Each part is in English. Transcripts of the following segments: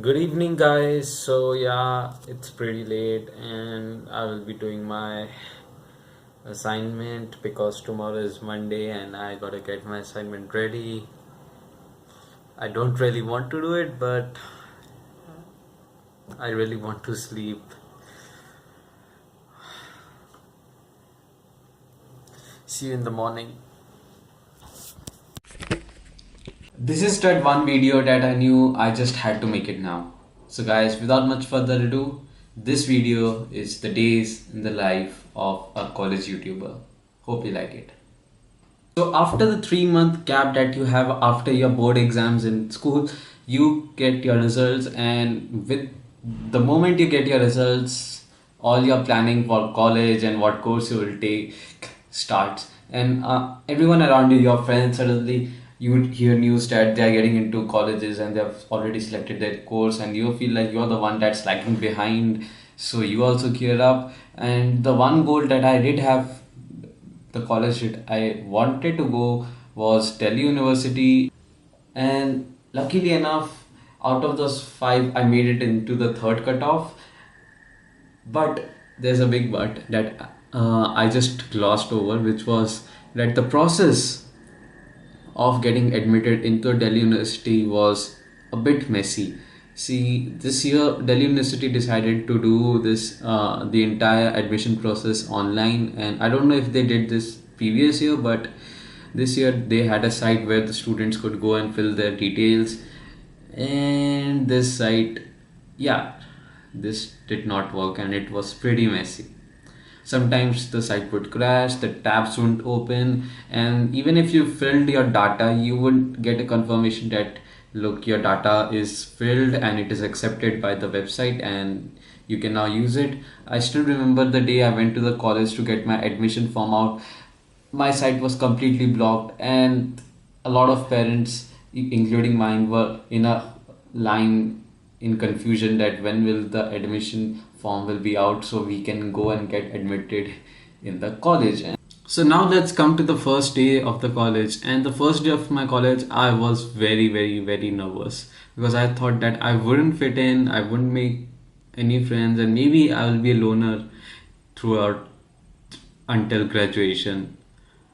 Good evening, guys. So, yeah, it's pretty late, and I will be doing my assignment because tomorrow is Monday and I gotta get my assignment ready. I don't really want to do it, but I really want to sleep. See you in the morning. This is that one video that I knew I just had to make it now. So guys, without much further ado, this video is the days in the life of a college YouTuber. Hope you like it. So after the 3 month gap that you have after your board exams in school, you get your results, and with the moment you get your results, all your planning for college and what course you will take starts. And everyone around you, your friends, suddenly you would hear news that they are getting into colleges and they have already selected their course, and you feel like you're the one that's lagging behind. So you also gear up. And the one goal that I did have, the college that I wanted to go was Delhi University, and luckily enough, out of those five, I made it into the third cutoff. But there's a big but that I just glossed over, which was that the process of getting admitted into Delhi University was a bit messy. See, this year Delhi University decided to do this the entire admission process online, and I don't know if they did this previous year, but this year they had a site where the students could go and fill their details, and this site, yeah, this did not work and it was pretty messy. Sometimes the site would crash, the tabs wouldn't open, and even if you filled your data, you would get a confirmation that look, your data is filled and it is accepted by the website and you can now use it. I still remember the day I went to the college to get my admission form out. My site was completely blocked, and a lot of parents, including mine, were in a line in confusion that when will the admission form will be out so we can go and get admitted in the college. So now let's come to the first day of the college. And the first day of my college, I was very nervous because I thought that I wouldn't fit in, I wouldn't make any friends, and maybe I will be a loner throughout until graduation.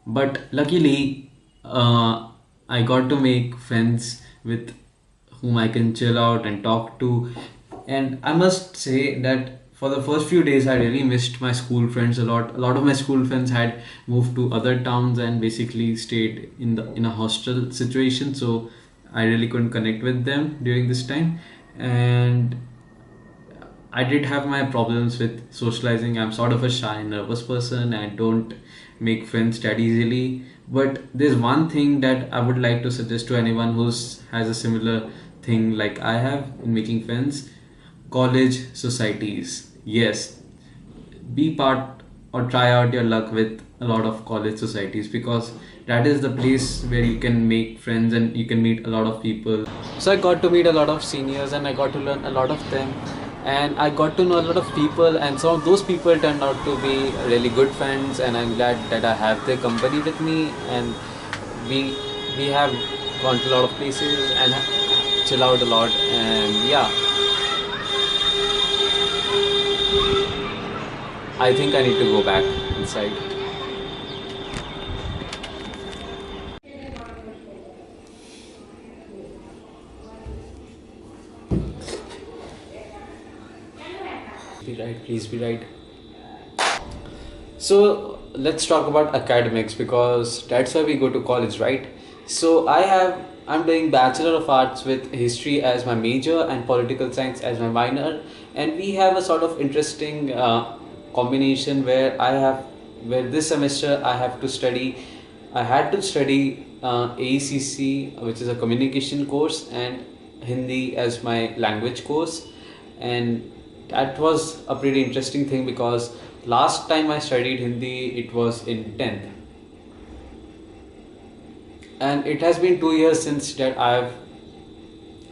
But luckily, I got to make friends with whom I can chill out and talk to. And I must say that for the first few days, I really missed my school friends a lot. A lot of my school friends had moved to other towns and basically stayed in a hostel situation. So I really couldn't connect with them during this time. And I did have my problems with socializing. I'm sort of a shy, nervous person. I don't make friends that easily. But there's one thing that I would like to suggest to anyone who has a similar thing like I have in making friends: college societies. Yes, be part or try out your luck with a lot of college societies, because that is the place where you can make friends and you can meet a lot of people. So I got to meet a lot of seniors and I got to learn a lot of them, and I got to know a lot of people, and some of those people turned out to be really good friends, and I'm glad that I have their company with me, and we we have gone to a lot of places and chill out a lot. And yeah, I think I need to go back inside. Be right, please be right. So let's talk about academics, because that's why we go to college, right? So I'm doing Bachelor of Arts with history as my major and political science as my minor, and we have a sort of interesting combination where this semester I had to study AECC, which is a communication course, and Hindi as my language course. And that was a pretty interesting thing because last time I studied Hindi, it was in 10th, and it has been 2 years since that I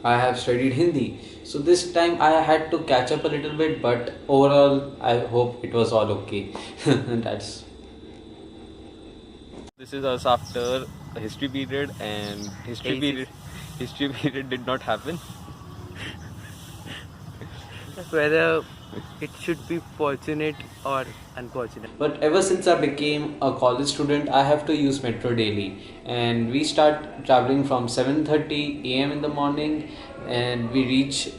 have studied Hindi. So this time I had to catch up a little bit, but overall I hope it was all okay. And that's This is us after a history period, and history period did not happen. whether it should be fortunate or unfortunate. But ever since I became a college student, I have to use metro daily, and we start traveling from 7:30 a.m. in the morning, and we reach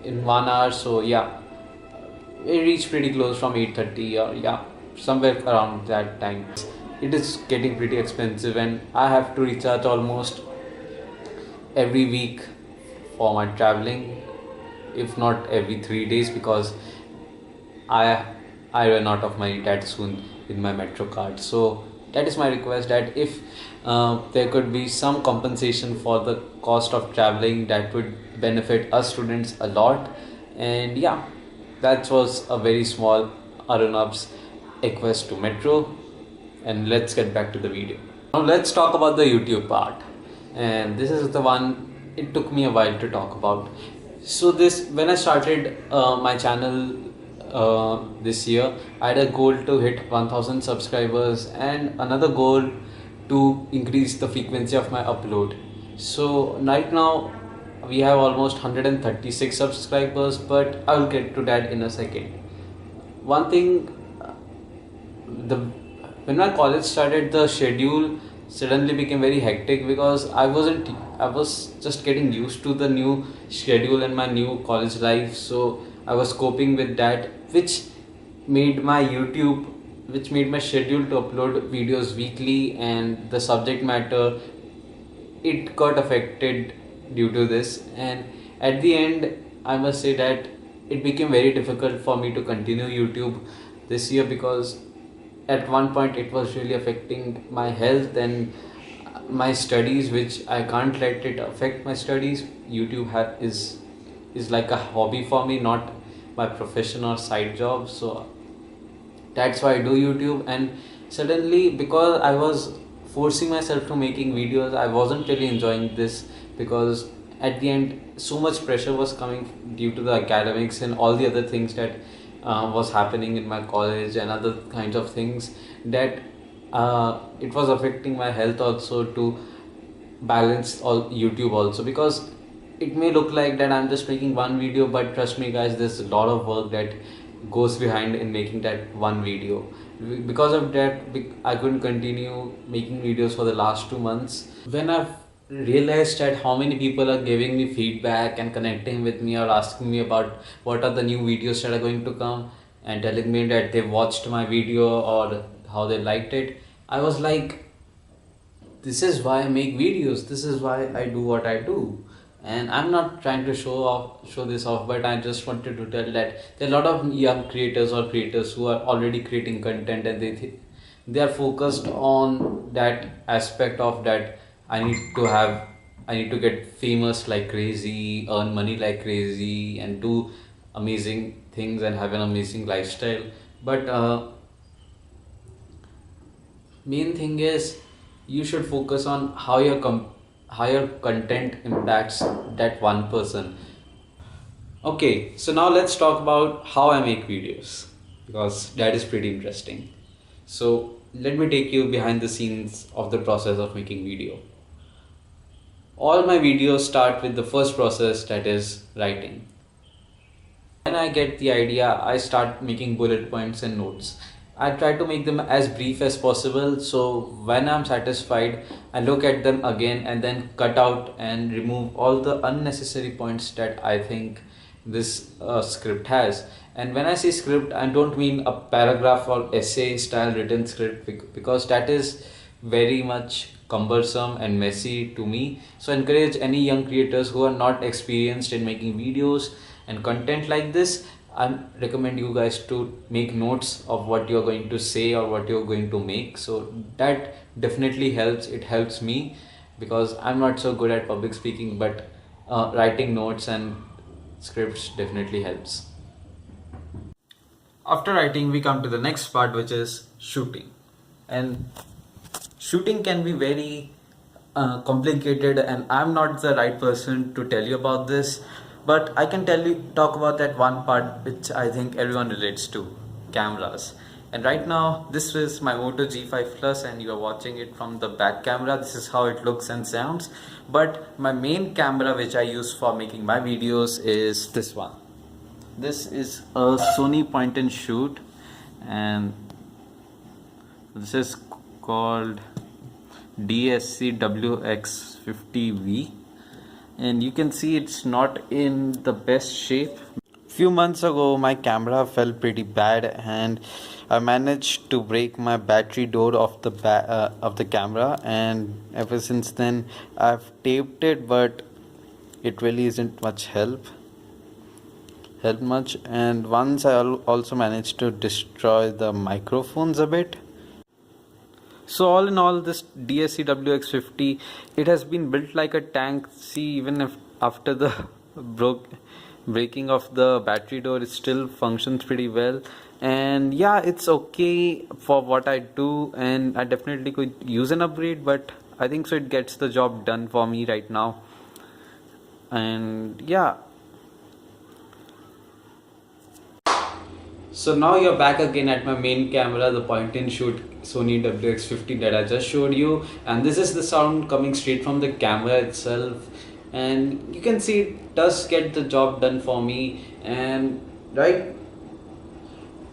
in 1 hour. So yeah, we reach pretty close from 8:30, or yeah, somewhere around that time. It is getting pretty expensive, and I have to recharge almost every week for my traveling, if not every 3 days, because I I run out of money that soon with my metro card. So that is my request, that if there could be some compensation for the cost of traveling, that would benefit us students a lot. And yeah, that was a very small Arunabh's request to metro. And let's get back to the video. Now let's talk about the YouTube part. And this is the one it took me a while to talk about. So this, when I started my channel this year, I had a goal to hit 1000 subscribers and another goal to increase the frequency of my upload. So right now we have almost 136 subscribers, but I'll get to that in a second. One thing, the when my college started, the schedule suddenly became very hectic because I was just getting used to the new schedule and my new college life. So I was coping with that, which made my YouTube which made my schedule to upload videos weekly, and the subject matter, it got affected due to this. And at the end, I must say that it became very difficult for me to continue YouTube this year, because at one point it was really affecting my health and my studies, which I can't let it affect my studies. YouTube is like a hobby for me, not my profession or side job. So that's why I do YouTube. And suddenly, because I was forcing myself to making videos, I wasn't really enjoying this, because at the end so much pressure was coming due to the academics and all the other things that was happening in my college and other kinds of things, that it was affecting my health also, to balance all YouTube also. Because it may look like that I'm just making one video, but trust me guys, there's a lot of work that goes behind in making that one video. Because of that, I couldn't continue making videos for the last 2 months. When I've realized that how many people are giving me feedback and connecting with me, or asking me about what are the new videos that are going to come, and telling me that they watched my video or how they liked it, I was like, this is why I make videos, this is why I do what I do. And I'm not trying to show this off, but I just wanted to tell that there are a lot of young creators or creators who are already creating content, and they are focused on that aspect of that I need to get famous like crazy, earn money like crazy, and do amazing things and have an amazing lifestyle. But main thing is, you should focus on how your content impacts that one person. Okay, so now let's talk about how I make videos, because that is pretty interesting. So let me take you behind the scenes of the process of making video. All my videos start with the first process, that is writing. When I get the idea, I start making bullet points and notes. I try to make them as brief as possible, so when I'm satisfied, I look at them again and then cut out and remove all the unnecessary points that I think this script has. And when I say script, I don't mean a paragraph or essay style written script, because that is very much cumbersome and messy to me. So I encourage any young creators who are not experienced in making videos and content like this, I recommend you guys to make notes of what you're going to say or what you're going to make. So that definitely helps. It helps me, because I'm not so good at public speaking, but writing notes and scripts definitely helps. After writing, we come to the next part, which is shooting. And shooting can be very complicated, and I'm not the right person to tell you about this, but I can talk about that one part which I think everyone relates to: cameras. And right now, this is my Moto G5 Plus, and you are watching it from the back camera. This is how it looks and sounds. But my main camera, which I use for making my videos, is this one. This is a Sony point and shoot, and this is called DSC-WX50V, and you can see it's not in the best shape. Few months ago my camera fell pretty bad, and I managed to break my battery door of the camera, and ever since then I've taped it, but it really isn't help much. And once I also managed to destroy the microphones a bit. So all in all, this DSC-WX50, it has been built like a tank. See, even if after the breaking of the battery door, it still functions pretty well. And yeah, it's okay for what I do, and I definitely could use an upgrade, but I think so it gets the job done for me right now. And yeah. So now you're back again at my main camera, the point and shoot Sony WX50 that I just showed you, and this is the sound coming straight from the camera itself, and you can see it does get the job done for me. And right,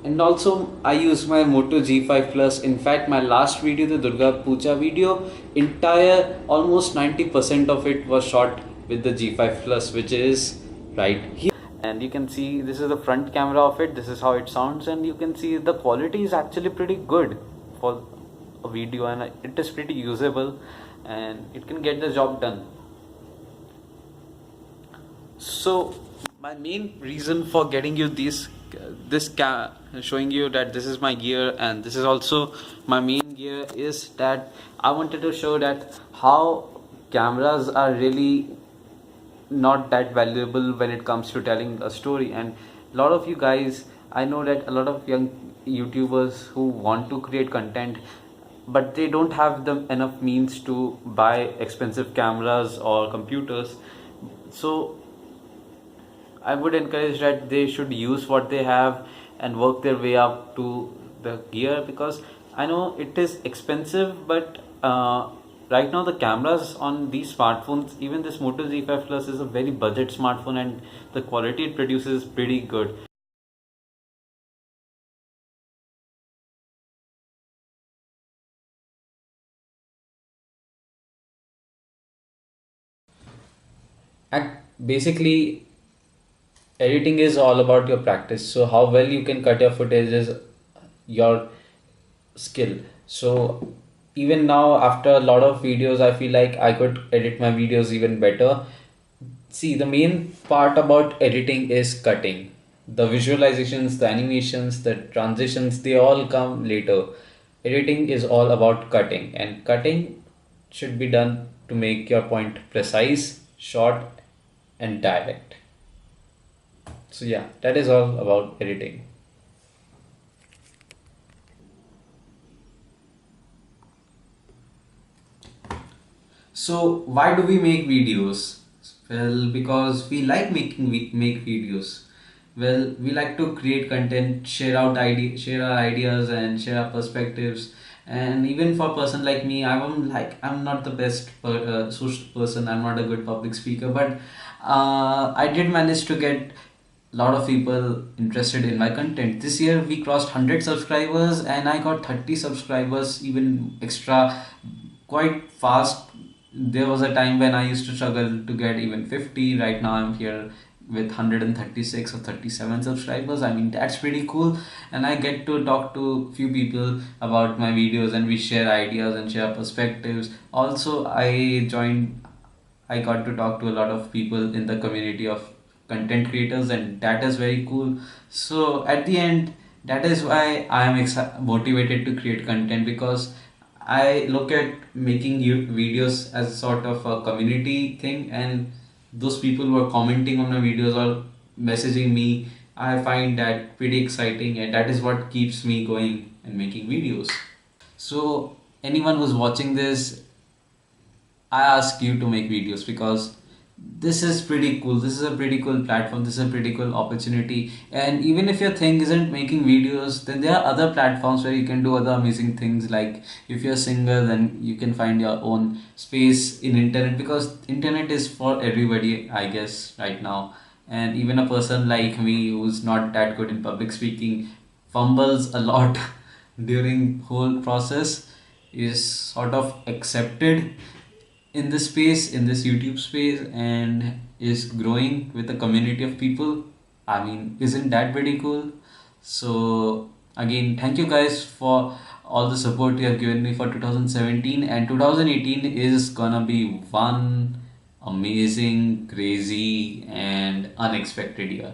and also I use my Moto G5 Plus. In fact, my last video, the Durga Puja video, entire almost 90% of it was shot with the G5 Plus, which is right here. And you can see this is the front camera of it. This is how it sounds, and you can see the quality is actually pretty good for a video, and it is pretty usable, and it can get the job done. So my main reason for getting you showing you that this is my gear and this is also my main gear is that I wanted to show that how cameras are really not that valuable when it comes to telling a story. And a lot of you guys, I know that a lot of young YouTubers who want to create content, but they don't have enough means to buy expensive cameras or computers. So I would encourage that they should use what they have and work their way up to the gear, because I know it is expensive, but right now the cameras on these smartphones, even this Moto Z5 Plus is a very budget smartphone, and the quality it produces is pretty good. And basically, editing is all about your practice. So how well you can cut your footage is your skill. So even now, after a lot of videos, I feel like I could edit my videos even better. See, the main part about editing is cutting. The visualizations, the animations, the transitions, they all come later. Editing is all about cutting, and cutting should be done to make your point precise, short, and direct. So yeah, that is all about editing. So why do we make videos? Well, because we like make videos. Well, we like to create content, share our ideas, and share our perspectives. And even for a person like me, I'm not the best social person. I'm not a good public speaker, but I did manage to get a lot of people interested in my content. This year we crossed 100 subscribers, and I got 30 subscribers even extra quite fast. There was a time when I used to struggle to get even 50. Right now I'm here with 136 or 37 subscribers. I mean, that's pretty cool, and I get to talk to few people about my videos, and we share ideas and share perspectives. Also, I got to talk to a lot of people in the community of content creators, and that is very cool. So at the end, that is why I am motivated to create content, because I look at making videos as sort of a community thing, and those people who are commenting on my videos or messaging me, I find that pretty exciting, and that is what keeps me going and making videos. So anyone who's watching this, I ask you to make videos, because this is pretty cool. This is a pretty cool platform. This is a pretty cool opportunity. And even if your thing isn't making videos, then there are other platforms where you can do other amazing things. Like if you're a singer, then you can find your own space in internet, because internet is for everybody, I guess, right now. and even a person like me who's not that good in public speaking fumbles a lot during whole process is sort of accepted in this space, in this YouTube space, and is growing with a community of people. I mean, isn't that pretty cool? So again, thank you guys for all the support you have given me for 2017, and 2018 is gonna be one amazing, crazy, and unexpected year.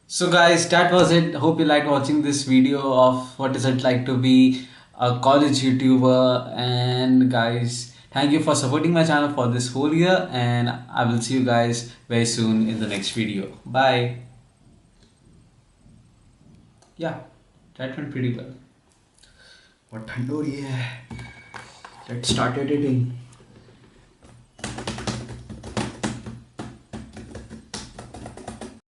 So guys, that was it. Hope you liked watching this video of what is it like to be a college YouTuber. And guys, thank you for supporting my channel for this whole year, and I will see you guys very soon in the next video. Bye. Yeah, that went pretty well. What I know, yeah. Let's start editing.